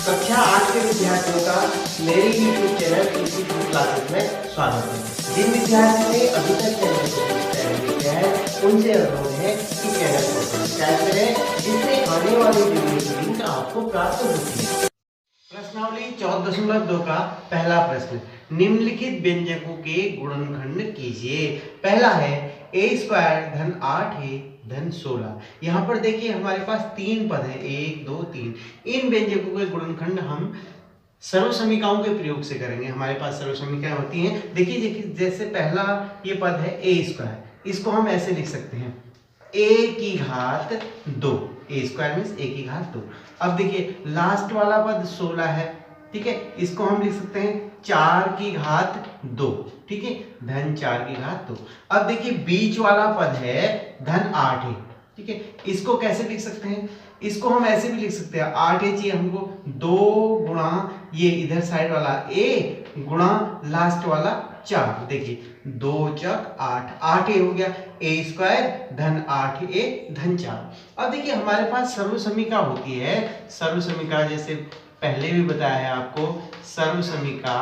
कक्षा 8 के विद्यार्थियों का मेरे YouTube चैनल इसी क्लासेस में स्वागत है। जिन विद्यार्थियों ने अभी तक चैनल को सब्सक्राइब नहीं किया है उनसे अनुरोध है कि चैनल को सब्सक्राइब करें, जिससे आने वाली वीडियो की लिंक आपको प्राप्त होती है। प्रश्नावली 14.2 का पहला प्रश्न, निम्नलिखित व्यंजकों के गुणनखंड कीजिए। पहला है a² धन 8a धन 16। यहाँ पर देखिए हमारे पास तीन पद है, 1 2 3। इन व्यंजकों के गुणनखंड हम सर्वसमीकाओं के प्रयोग से करेंगे। हमारे पास सर्वसमीकाएं होती हैं। देखिए जैसे पहला ये पद है a², इसको हम ऐसे लिख सकते हैं a की घात 2, a² मीन्स a की घात 2। अब देखिए लास्ट वाला पद 16 है, ठीक है, इसको हम लिख सकते हैं 4 की घात 2, ठीक है, धन 4 की घात 2। अब देखिए बीच वाला पद है धन 8 है, ठीक है, इसको कैसे लिख सकते हैं? इसको हम ऐसे भी लिख सकते हैं, 8 चाहिए हमको, 2 गुणा ये इधर साइड वाला a गुणा लास्ट वाला 4। देखिए 2 चक 8, 8a हो गया, a² धन 8a धन 4। अब देखिए हमारे पास सर्वसमीका होती है। सर्वसमीका जैसे पहले भी बताया है आपको, सर्वसमीका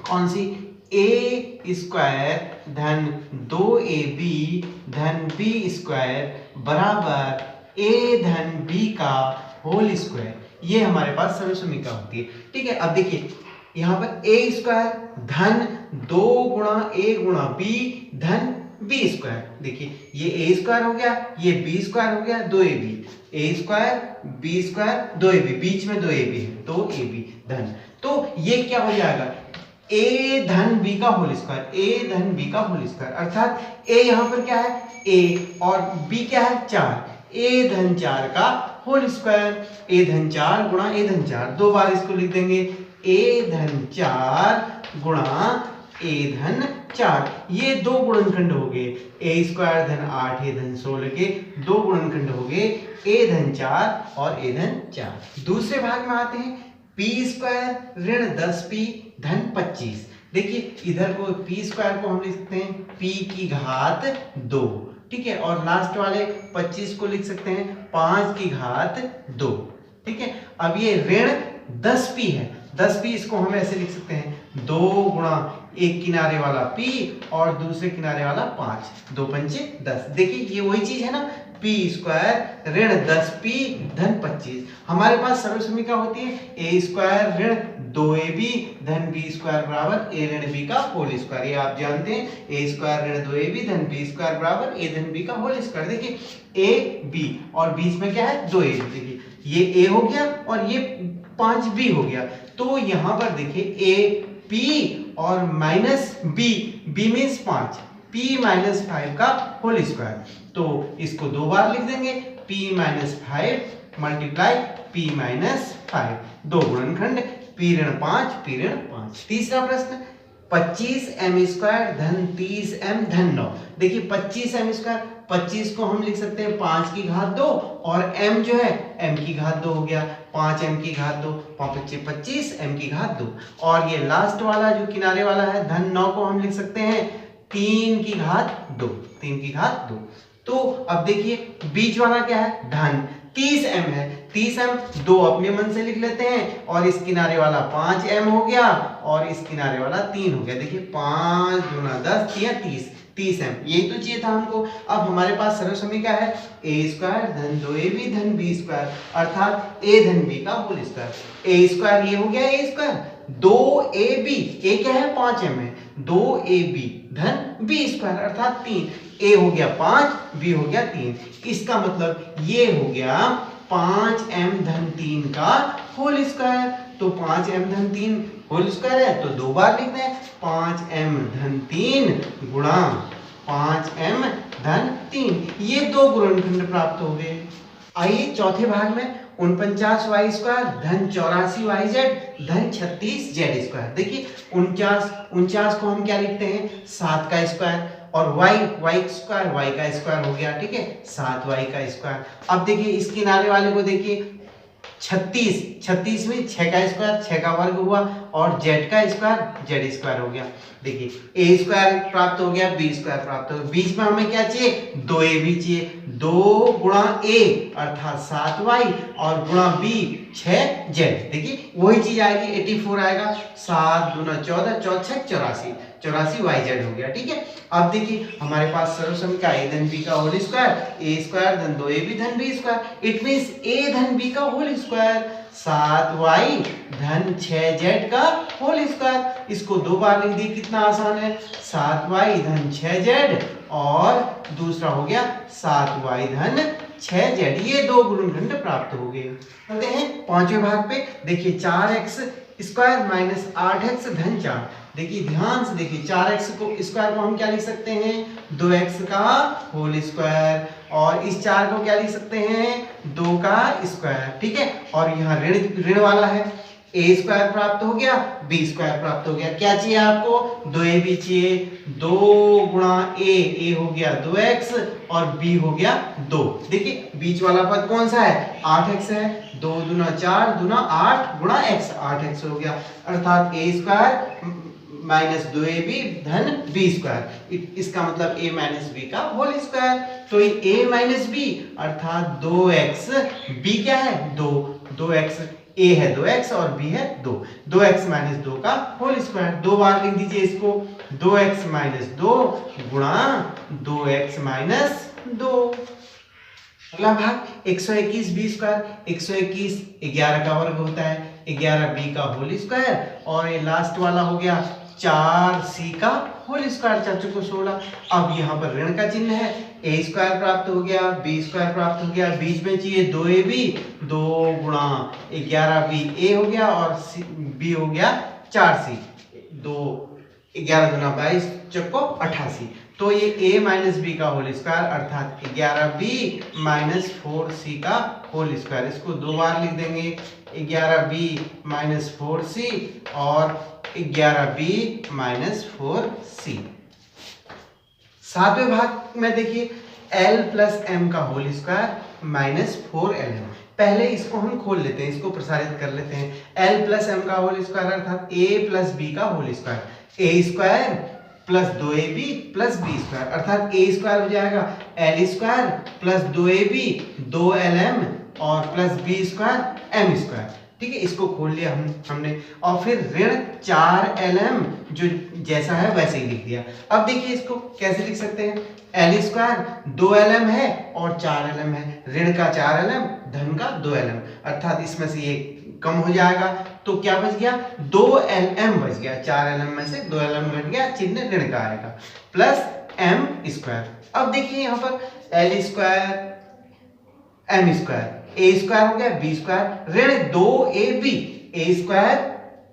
कौन सी? a² धन 2ab धन b² बराबर a धन b का होल स्क्वायर। ये हमारे पास सर्वसमीका होती है, ठीक है। अब देखिए यहाँ पर a² धन 2 गुणा a गुणा b धन b²। देखिए ये a² हो गया, ये b² हो गया, 2ab, a² b² 2ab, बीच में 2ab है, 2ab धन, तो ये क्या हो जाएगा? a धन b का होल स्क्वायर, a धन b का होल स्क्वायर, अर्थात a यहाँ पर क्या है? a और b क्या है? 4, a धन 4 का होल स्क्वायर, a धन 4 गुणा a धन 4, दो बार इसको लिख देंगे, a धन 4 गुणा a धन 4। ये दो गुणनखंड हो गए, a² धन 8a धन 16 के दो गुणनखंड हो गए, a धन 4 और a धन 4। दूसरे भाग में आते हैं, p² ऋण 10p धन 25। देखिए इधर को p² को हम लिख सकते हैं p की घात 2, ठीक है, और लास्ट वाले 25 को लिख सकते हैं 5 की घात 2, ठीक है। अब ये ऋण 10p है, 10p इसको हम ऐसे लिख सकते हैं 2 गुणा एक किनारे वाला p और दूसरे किनारे वाला 5, 2 पंचे 10। देखिए ये वही चीज है ना, p² ऋण 10p धन 25। हमारे पास सर्वसमीका होती है a² ऋण 2ab धन b² बराबर a ऋण b का होल स्क्वायर। ये आप जानते हैं, a² ऋण 2ab धन b² बराबर a धन b का होल स्क्वायर। देखिए a b और बीच में क्या है? 2ab। देखिए ये a हो गया और ये 5b हो गया, तो यहाँ पर देखिए a p और minus b, b means 5, p minus 5 का होल स्क्वायर। तो इसको दो बार लिख देंगे, p minus 5 multiply p minus 5, दो गुणनखंड p ऋण 5 p ऋण 5। तीसरा प्रश्न, 25m² धन 30m धन 9। देखिए 25m², 25 को हम लिख सकते हैं 5 की घात 2 और m जो है m की घात 2 हो गया, 5m की घात 2, 5 × 25 m की घात 2। और ये लास्ट वाला जो किनारे वाला है धन 9 को हम लिख सकते हैं 3 की घात 2, 3 की घात 2। तो अब देखिए बीच वाला क्या है? धन 30m है, 30m दो अपने मन से लिख लेते हैं और इस किनारे वाला 5m हो गया और इस किनारे वाला 3 हो गया। देखिए 5 गुना 10 या 30m, यही तो चाहिए था हमको। अब हमारे पास सर्वसमीका है a² धन 2ab धन b², अर्थात a धन b का होल स्क्वायर। a² ये हो गया a², 2ab, a क्या है? 5m है, 2ab धन b² अर्थात 3, a हो गया 5, b हो गया 3। इसका मतलब ये हो गया 5m धन 3 का होल स्क्वायर। तो 5m धन 3 होल स्क्वायर है तो दो बार लिख दें, 5m धन 3 गुणा 5m धन 3, ये दो गुणनखंड प्राप्त हो गए। आइए चौथे भाग में, 49y² धन 84yz धन 36z²। देखिए 49 को हम क्या लिखते हैं? 7 का स्क्वायर, और y का स्क्वायर हो गया, ठीक है, 7y का स्क्वायर। अब देखिए इस किनारे वाले को देखिए 36 में 6 का स्क्वायर, 6 का वर्ग हुआ, और z का स्क्वायर z² हो गया। देखिए a² प्राप्त हो गया, b² प्राप्त हो गया, बीच में हमें क्या चाहिए? 2ab चाहिए, 2 गुणा a अर्थात 7y और गुणा b 6 जेड। देखिए वही चीज आएगी, 84 आएगा, 7 दूना 14, 14 84, 84 वाई जेड हो गया। ठीक है, अब देखिए हमारे पास सर्वसम का ए धन बी का होल स्क्वायर, ए स्क्वायर धन 2ab धन बी स्क्वायर, इट मींस ए धन बी का होल स्क्वायर 7y धन 6z का होल स्क्वायर। इसको दो बार लिख दिए, कितना आसान है, 7y धन 6z और दूसरा हो गया 7y धन 6z। ये दो गुणनखंड प्राप्त हो गए। चलते हैं पांचवें भाग पे। देखिए 4x स्क्वायर माइनस 8x धन 4। देखिए ध्यान से देखिए, 4x को स्क्वायर को हम क्या लिख सकते हैं, 2x का होल स्क्वायर, और इस 4 को क्या लिख सकते हैं, 2 का स्क्वायर। ठीक है, और यहाँ ऋण वाला है, ए स्क्वायर प्राप्त हो गया, बी स्क्वायर प्राप्त हो गया। क्या चाहिए आपको, 2ab चाहिए, 2 गुणा ए हो गया 2x और b हो गया 2। देखिए बीच वाला पद कौन सा है, 8x है, 2 दूना 4 दूना 8 गुणा x, 8x हो गया, अर्थात ए स्क्वायर माइनस 2ab धन b स्क्वायर। इसका मतलब a माइनस b का होल स्क्वायर। तो ये a माइनस b अर्थात 2x, b क्या है 2, 2x, a है 2x और b है 2, 2x माइनस 2 का होल स्क्वायर। दो बार लिख दीजिए इसको, 2x माइनस 2 गुणा 2x माइनस 2। अगला भाग 121 बी स्क्वायर, 121 11 का वर्ग होता है, 11 बी का होल स्क्वायर, और ये लास्ट वाला हो गया 4c का होल स्क्वायर, 4 चौको 16। अब यहाँ पर ऋण का चिन्ह है, ए स्क्वायर प्राप्त हो गया, बी स्क्वायर प्राप्त हो गया, बीच में चाहिए 2ab, 2 गुणा 11b a हो गया और b हो गया 4c, 2 11 दूना 22 चौको 88। तो ये a माइनस बी का होल स्क्वायर अर्थात 11b माइनस 4c का होल स्क्वायर। इसको दो बार लिख देंगे, 11b माइनस 4c और 11b माइनस 4c। सातवें भाग में देखिए l प्लस एम का होल स्क्वायर माइनस 4lm। पहले इसको हम खोल लेते हैं, इसको प्रसारित कर लेते हैं। l प्लस एम का होल स्क्वायर अर्थात a प्लस b का whole square, a square plus 2ab plus b square अर्थात a स्क्वायर हो जाएगा l square plus 2ab 2lm और plus b square m square. ठीक है, इसको खोल लिया हमने और फिर ऋण 4lm जो जैसा है वैसे ही लिख दिया। अब देखिए इसको कैसे लिख सकते हैं, l स्क्वायर 2lm है और 4lm है, ऋण का 4lm धन का 2lm अर्थात इसमें से ये कम हो जाएगा, तो क्या बच गया 2lm बच गया, 4lm में से 2lm घट गया, चिन्ह ऋण का आएगा, प्लस m स्क्वायर। अब देखिए यहाँ पर l square m square, a square हो गया b स्क्वायर, ऋण 2ab, a square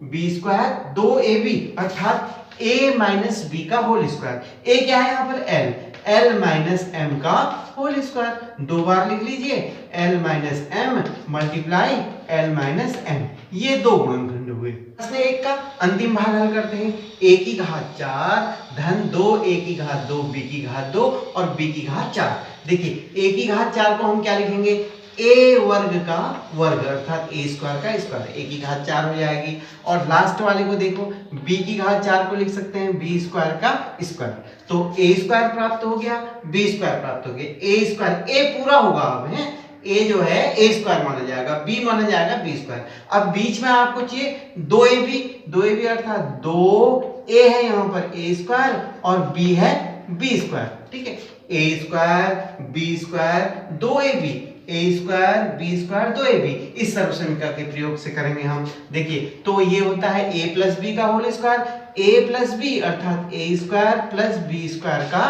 b square 2ab अर्थात a माइनस b का होल स्क्वायर। a क्या है यहाँ पर l माइनस m का होल स्क्वायर। दो बार लिख लीजिए, l minus m multiply l minus m। ये दो गुणनखंड हुए। इसमें एक का अंतिम भाग हल करते हैं, a की घात 4 धन 2 a की घात 2 b की घात 2 और b की घात 4। देखिए a की घात 4 को हम क्या लिखेंगे, a वर्ग का वर्ग अर्थात a स्क्वायर का स्क्वायर, a की घात 4 हो जाएगी। और लास्ट वाले को देखो, b की घात 4 को लिख सकते हैं b स्क्वायर का स्क्वायर, तो a स्क्वायर प्राप्त हो गया, b स्क्वायर प्राप्त हो गया, a स्क्वायर a पूरा होगा। अब है a जो है a स्क्वायर माना जाएगा, b माना जाएगा b स्क्वायर। अब बीच में आपको चाहिए 2ab अर्थात 2a है यहाँ पर a स्क्वायर और b है b स्क्वायर। ठीक है, a square b square 2ab, a square b square 2ab, इस सर्वसमीकरण के प्रयोग से करेंगे हम। देखिए तो ये होता है a प्लस बी का whole square, a plus B अर्थात a square plus b square का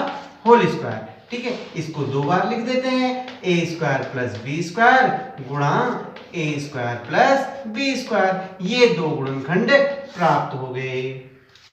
होल स्क्वायर। ठीक है, इसको दो बार लिख देते हैं, a square plus b square गुणा a square plus b square. ये दो गुणनखंड प्राप्त हो गए।